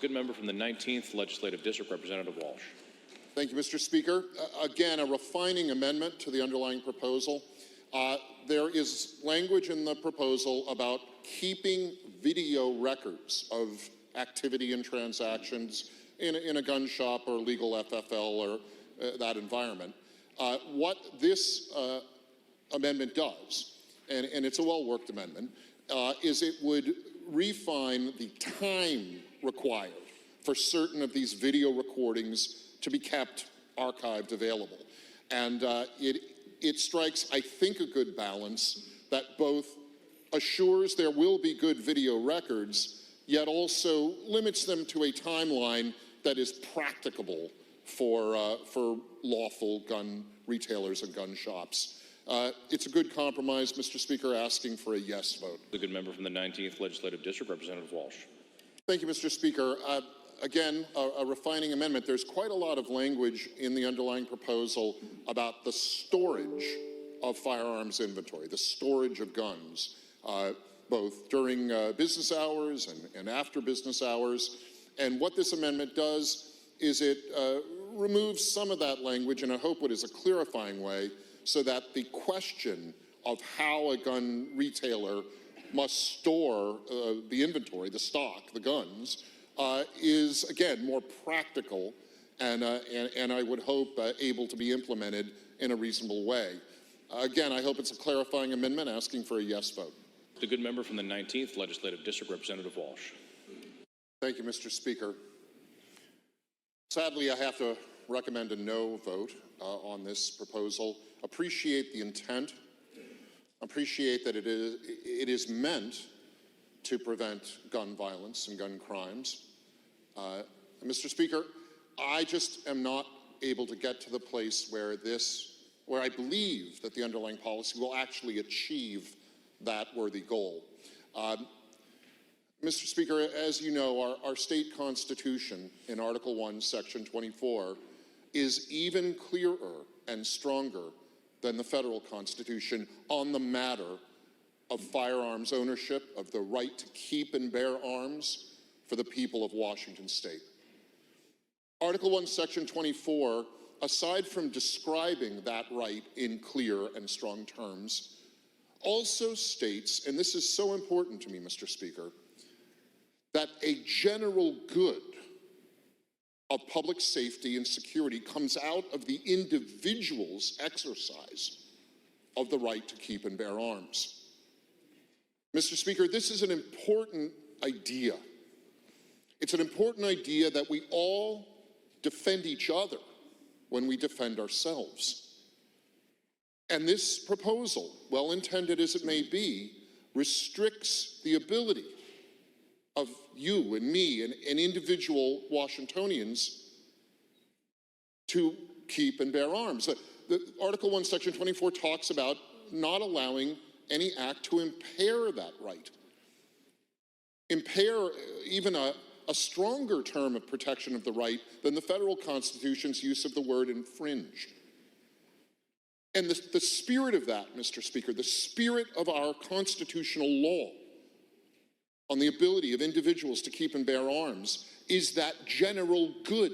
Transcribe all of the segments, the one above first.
good member from the 19th Legislative District, Representative Walsh. Thank you, Mr. Speaker. Again, a refining amendment to the underlying proposal. There is language in the proposal about keeping video records of activity and transactions in a gun shop or legal FFL or that environment. What this amendment does, and it's a well-worked amendment, is it would refine the time required for certain of these video recordings to be kept archived available. And it strikes, I think, a good balance that both assures there will be good video records, yet also limits them to a timeline that is practicable for lawful gun retailers and gun shops. It's a good compromise, Mr. Speaker, asking for a yes vote. The good member from the 19th Legislative District, Representative Walsh. Thank you, Mr. Speaker. Again, a refining amendment. There's quite a lot of language in the underlying proposal about the storage of firearms inventory, the storage of guns, both during business hours and after business hours. And what this amendment does is it removes some of that language in, I hope, what is a clarifying way, so that the question of how a gun retailer must store the inventory, the stock, the guns, is, again, more practical and I would hope able to be implemented in a reasonable way. Again, I hope it's a clarifying amendment asking for a yes vote. The good member from the 19th Legislative District, Representative Walsh. Thank you, Mr. Speaker. Sadly, I have to recommend a no vote on this proposal. Appreciate the intent. Appreciate that it is meant to prevent gun violence and gun crimes. Mr. Speaker, I just am not able to get to the place where I believe that the underlying policy will actually achieve that worthy goal. Mr. Speaker, as you know, our state constitution in Article 1, Section 24 is even clearer and stronger than the federal constitution on the matter of firearms ownership, of the right to keep and bear arms for the people of Washington State. Article 1, Section 24, aside from describing that right in clear and strong terms, also states, and this is so important to me, Mr. Speaker, that a general good of public safety and security comes out of the individual's exercise of the right to keep and bear arms. Mr. Speaker, this is an important idea. It's an important idea that we all defend each other when we defend ourselves. And this proposal, well intended as it may be, restricts the ability of you and me and individual Washingtonians to keep and bear arms. The Article 1, Section 24 talks about not allowing any act to impair that right. Impair, even a stronger term of protection of the right than the federal Constitution's use of the word infringe. And the spirit of that, Mr. Speaker, the spirit of our constitutional law on the ability of individuals to keep and bear arms is that general good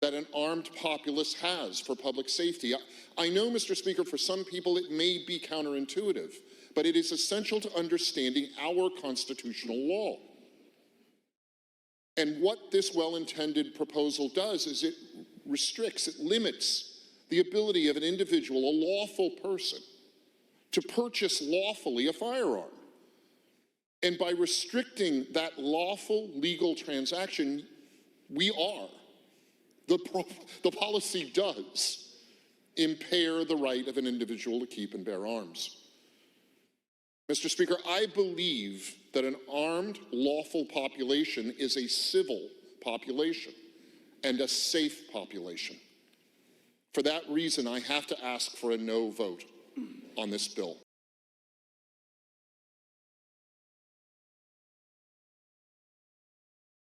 that an armed populace has for public safety. I know, Mr. Speaker, for some people it may be counterintuitive, but it is essential to understanding our constitutional law. And what this well-intended proposal does is it restricts, it limits the ability of an individual, a lawful person, to purchase lawfully a firearm. And by restricting that lawful legal transaction, the policy does impair the right of an individual to keep and bear arms. Mr. Speaker, I believe that an armed, lawful population is a civil population and a safe population. For that reason, I have to ask for a no vote on this bill.